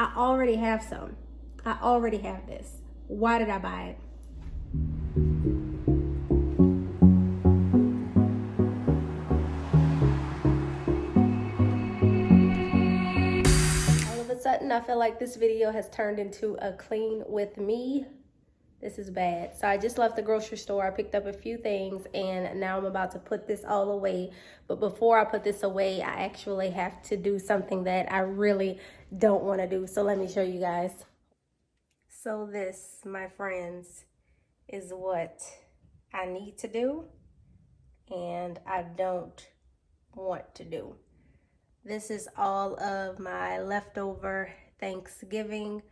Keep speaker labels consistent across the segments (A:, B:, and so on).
A: I already have some. I already have this. Why did I buy it? All of a sudden, I feel like this video has turned into a clean with me. This is bad. So I just left the grocery store. I picked up a few things and now I'm about to put this all away. But before I put this away, I actually have to do something that I really don't want to do. So let me show you guys. So this, my friends, is what I need to do and I don't want to do. This is all of my leftover Thanksgiving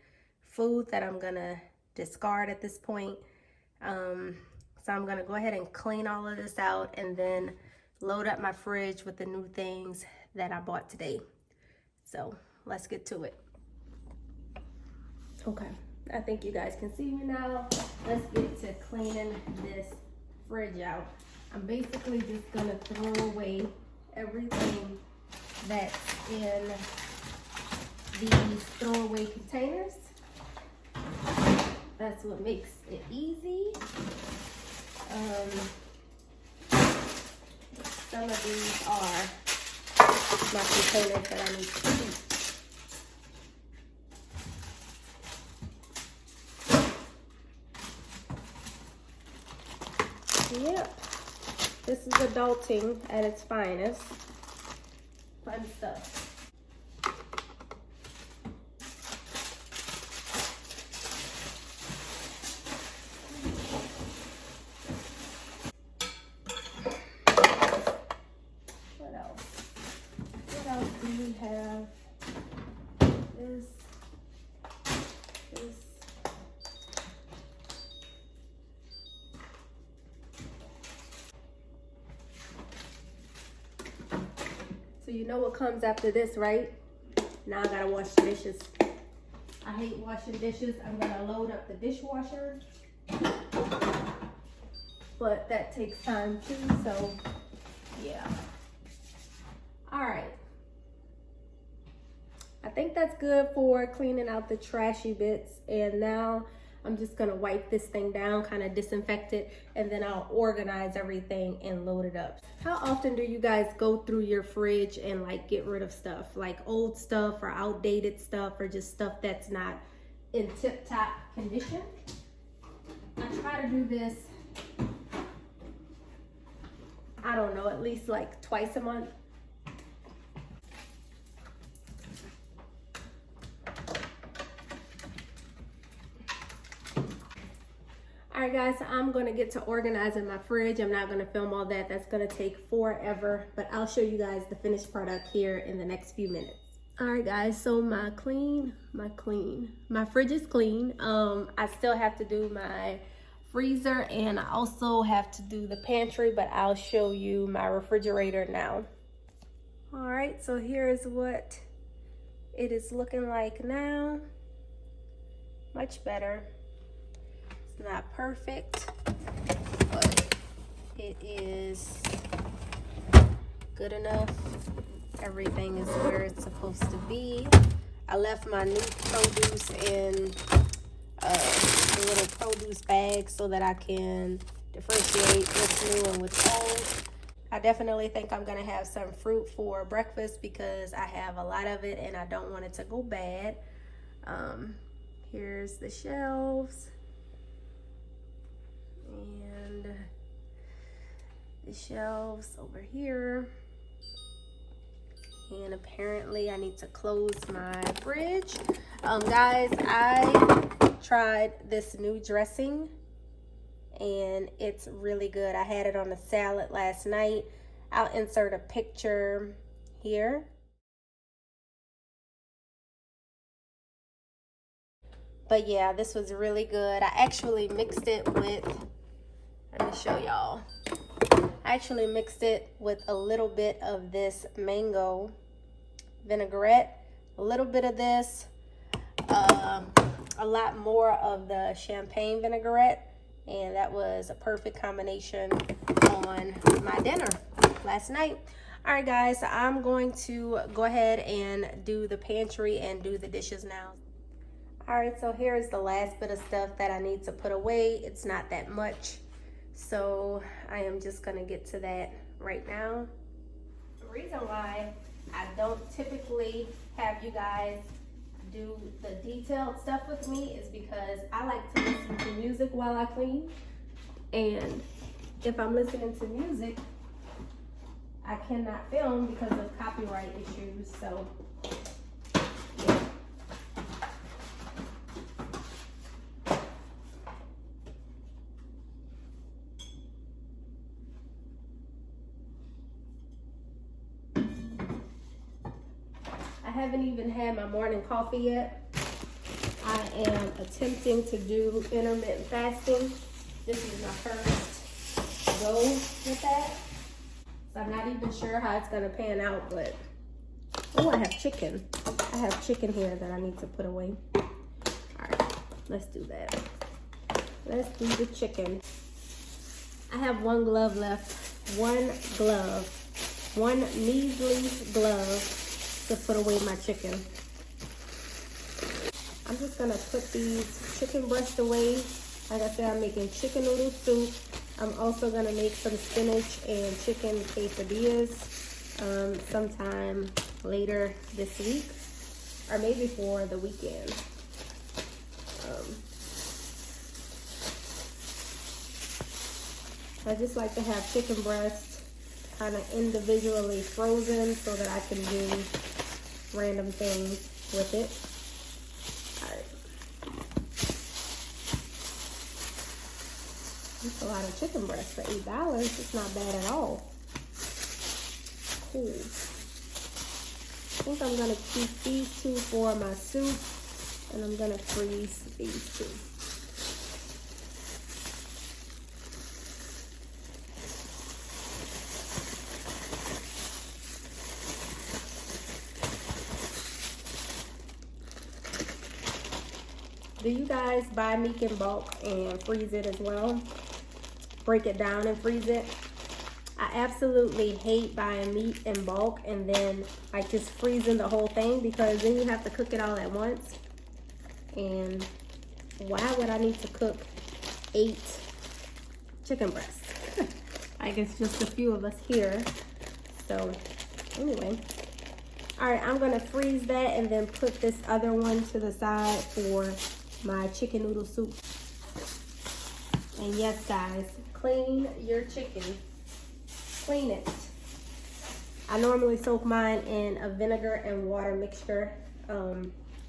A: food that I'm gonna discard at this point. So I'm gonna go ahead and clean all of this out and then load up my fridge with the new things that I bought today. So let's get to it. Okay, I think you guys can see me now. Let's get to cleaning this fridge out. I'm basically just gonna throw away everything that's in these throwaway containers. That's what makes it easy. Some of these are my containers that I need to keep. Yep, this is adulting at its finest. Fun stuff. We have this. So you know what comes after this, right? Now I gotta wash the dishes. I hate washing dishes. I'm gonna load up the dishwasher, but that takes time too, so yeah. All right. I think that's good for cleaning out the trashy bits. And now I'm just gonna wipe this thing down, kind of disinfect it, and then I'll organize everything and load it up. How often do you guys go through your fridge and like get rid of stuff? Like old stuff or outdated stuff or just stuff that's not in tip-top condition? I try to do this, I don't know, at least like twice a month. All right guys, so I'm gonna get to organizing my fridge. I'm not gonna film all that. That's gonna take forever, but I'll show you guys the finished product here in the next few minutes. All right guys, so my fridge is clean. I still have to do my freezer and I also have to do the pantry, but I'll show you my refrigerator now. All right, so here is what it is looking like now. Much better. Not perfect, but it is good enough. Everything is where it's supposed to be. I left my new produce in a little produce bag so that I can differentiate what's new and what's old. I definitely think I'm gonna have some fruit for breakfast because I have a lot of it and I don't want it to go bad. Here's the shelves. And the shelves over here. And apparently I need to close my fridge. Guys, I tried this new dressing and it's really good. I had it on a salad last night. I'll insert a picture here. But yeah, this was really good. I actually mixed it with, let me show y'all. I actually mixed it with a little bit of this mango vinaigrette, a little bit of this, a lot more of the champagne vinaigrette, and that was a perfect combination on my dinner last night. All right, guys, so I'm going to go ahead and do the pantry and do the dishes now. All right, so here is the last bit of stuff that I need to put away. It's not that much, so I am just gonna get to that right now. The reason why I don't typically have you guys do the detailed stuff with me is because I like to listen to music while I clean, and if I'm listening to music, I cannot film because of copyright issues. So yeah. I haven't even had my morning coffee yet. I am attempting to do intermittent fasting. This is my first go with that. So I'm not even sure how it's gonna pan out, but oh, I have chicken. I have chicken here that I need to put away. All right, let's do that. Let's do the chicken. I have one glove left. One measly glove to put away my chicken. I'm just gonna put these chicken breasts away. Like I said, I'm making chicken noodle soup. I'm also gonna make some spinach and chicken quesadillas sometime later this week, or maybe for the weekend. I just like to have chicken breasts kind of individually frozen so that I can do random things with it. That's a lot of chicken breast for $8. It's not bad at all. Cool. I think I'm gonna keep these two for my soup, and I'm gonna freeze these two. Do you guys buy meat in bulk and freeze it as well? Break it down and freeze it? I absolutely hate buying meat in bulk and then like just freezing the whole thing, because then you have to cook it all at once. And why would I need to cook 8 chicken breasts? Like, it's just a few of us here. So anyway, all right, I'm gonna freeze that and then put this other one to the side for my chicken noodle soup. And yes, guys, clean your chicken. Clean it. I normally soak mine in a vinegar and water mixture.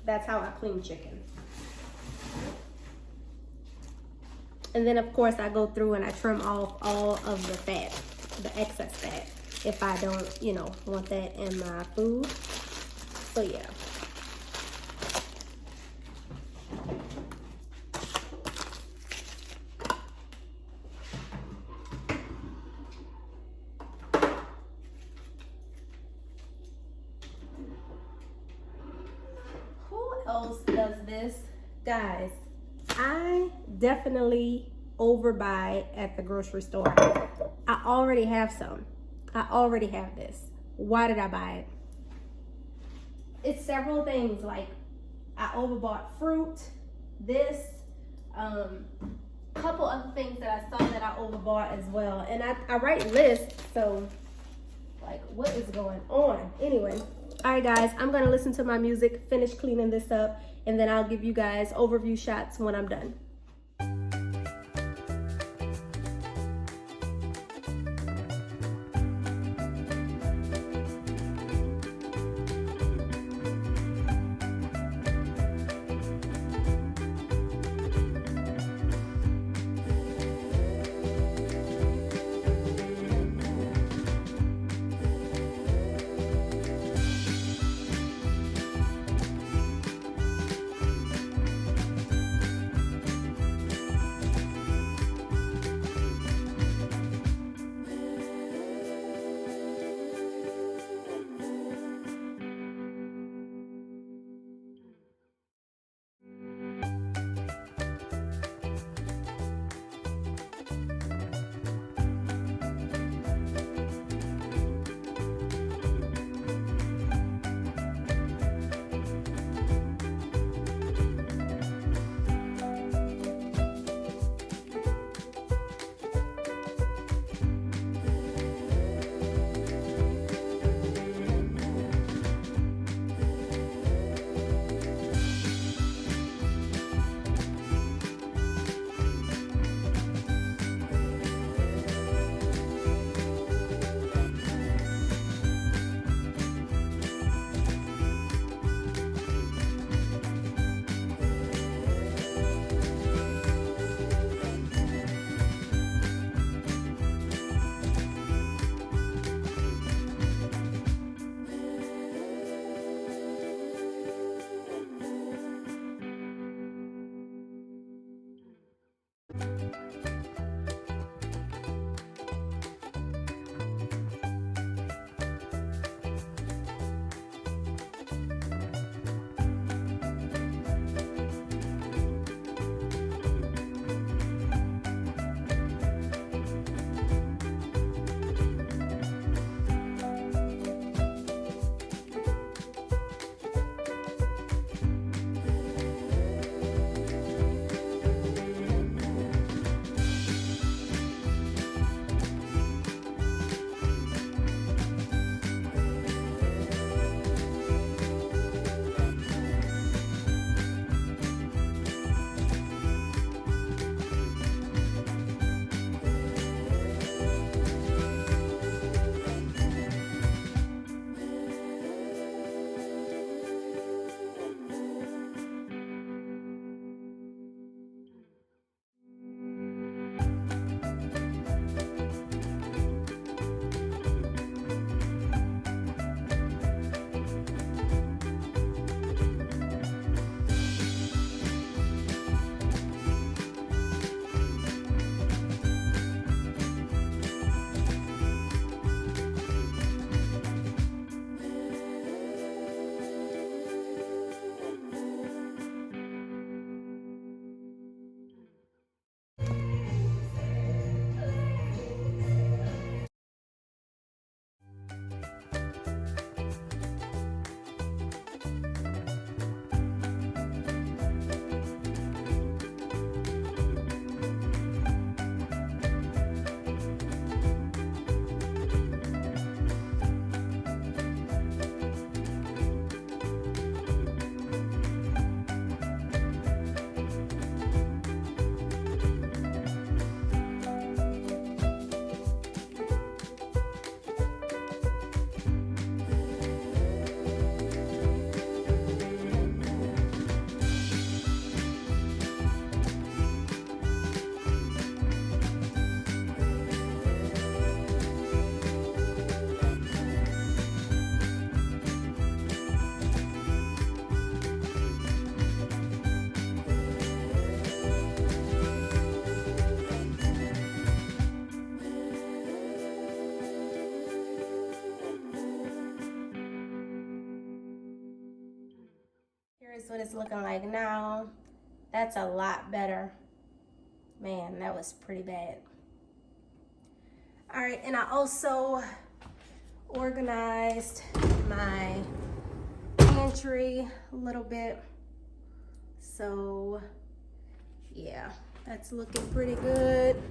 A: That's how I clean chicken. And then of course I go through and I trim off all of the fat, the excess fat, if I don't, you know, want that in my food. So yeah. Else does this, guys? I definitely overbuy at the grocery store. I already have some. I already have this. Why did I buy it? It's several things. Like, I overbought fruit, this, couple other things that I saw that I overbought as well. And I write lists, so like, what is going on? Anyway. All right, guys, I'm gonna listen to my music, finish cleaning this up, and then I'll give you guys overview shots when I'm done. what it's looking like now. That's a lot better. Man, that was pretty bad. All right, and I also organized my pantry a little bit. So yeah, that's looking pretty good.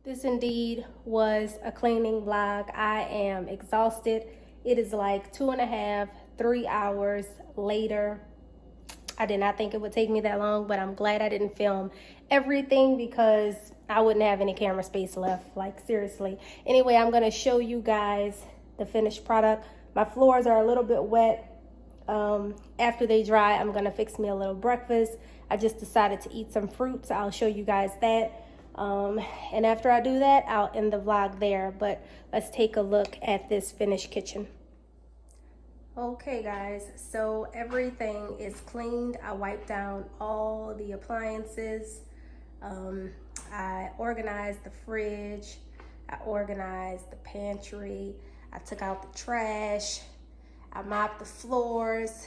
A: This indeed was a cleaning vlog. I am exhausted. It is like 2.5, 3 hours later. I did not think it would take me that long, but I'm glad I didn't film everything because I wouldn't have any camera space left, like seriously. Anyway, I'm gonna show you guys the finished product. My floors are a little bit wet. After they dry, I'm gonna fix me a little breakfast. I just decided to eat some fruits. I'll show you guys that. And after I do that, I'll end the vlog there, but let's take a look at this finished kitchen. Okay guys, so everything is cleaned. I wiped down all the appliances. I organized the fridge. I organized the pantry. I took out the trash. I mopped the floors.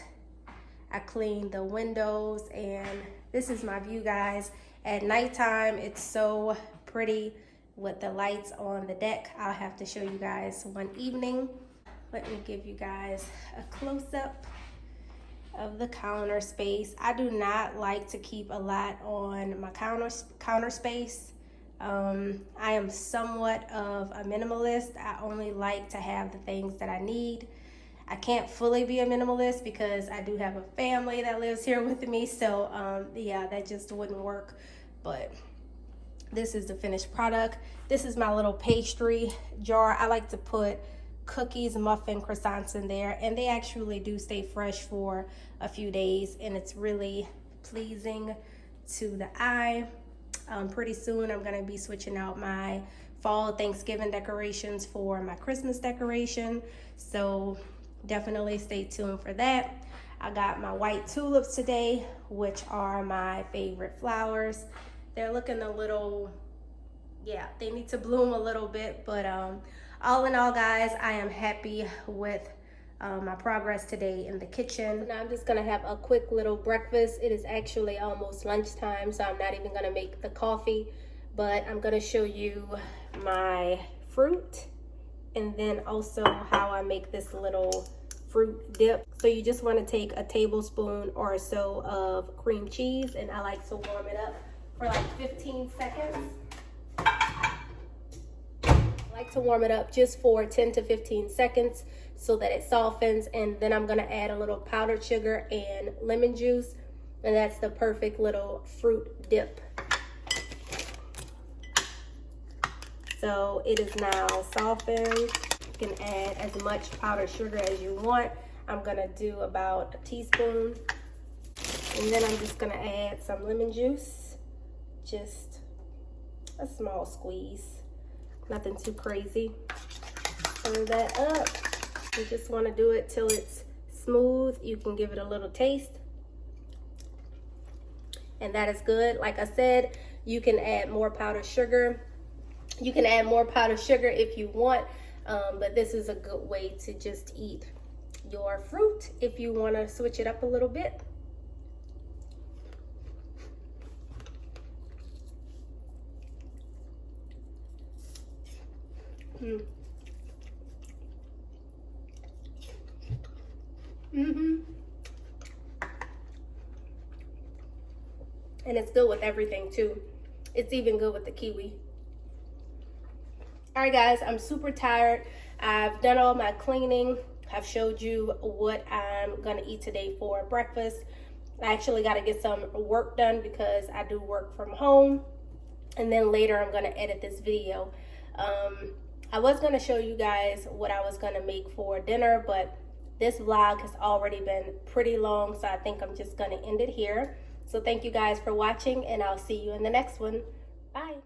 A: I cleaned the windows, and this is my view, guys. At nighttime, it's so pretty with the lights on the deck. I'll have to show you guys one evening. Let me give you guys a close-up of the counter space. I do not like to keep a lot on my counter space. I am somewhat of a minimalist. I only like to have the things that I need. I can't fully be a minimalist because I do have a family that lives here with me. So yeah, that just wouldn't work. But this is the finished product. This is my little pastry jar. I like to put cookies, muffin, croissants in there, and they actually do stay fresh for a few days, and it's really pleasing to the eye. Pretty soon I'm gonna be switching out my fall Thanksgiving decorations for my Christmas decoration, so definitely stay tuned for that. I got my white tulips today, which are my favorite flowers. They're looking a little, yeah, they need to bloom a little bit, but all in all, guys, I am happy with my progress today in the kitchen. Now I'm just gonna have a quick little breakfast. It is actually almost lunchtime, so I'm not even gonna make the coffee, but I'm gonna show you my fruit and then also how I make this little fruit dip. So you just want to take a tablespoon or so of cream cheese, and I like to warm it up for like 15 seconds. I like to warm it up just for 10 to 15 seconds so that it softens, and then I'm gonna add a little powdered sugar and lemon juice, and that's the perfect little fruit dip. So it is now softened. You can add as much powdered sugar as you want. I'm gonna do about a teaspoon, and then I'm just gonna add some lemon juice, just a small squeeze, nothing too crazy. Stir that up. You just want to do it till it's smooth. You can give it a little taste, and that is good. Like I said, you can add more powdered sugar. You can add more powdered sugar if you want, but this is a good way to just eat your fruit if you want to switch it up a little bit. And it's good with everything too. It's even good with the kiwi. All right, guys, I'm super tired. I've done all my cleaning. I've showed you what I'm gonna eat today for breakfast. I actually got to get some work done because I do work from home, and then later I'm gonna edit this video. I was gonna show you guys what I was gonna make for dinner, but this vlog has already been pretty long, so I think I'm just gonna end it here. So thank you guys for watching, and I'll see you in the next one. Bye.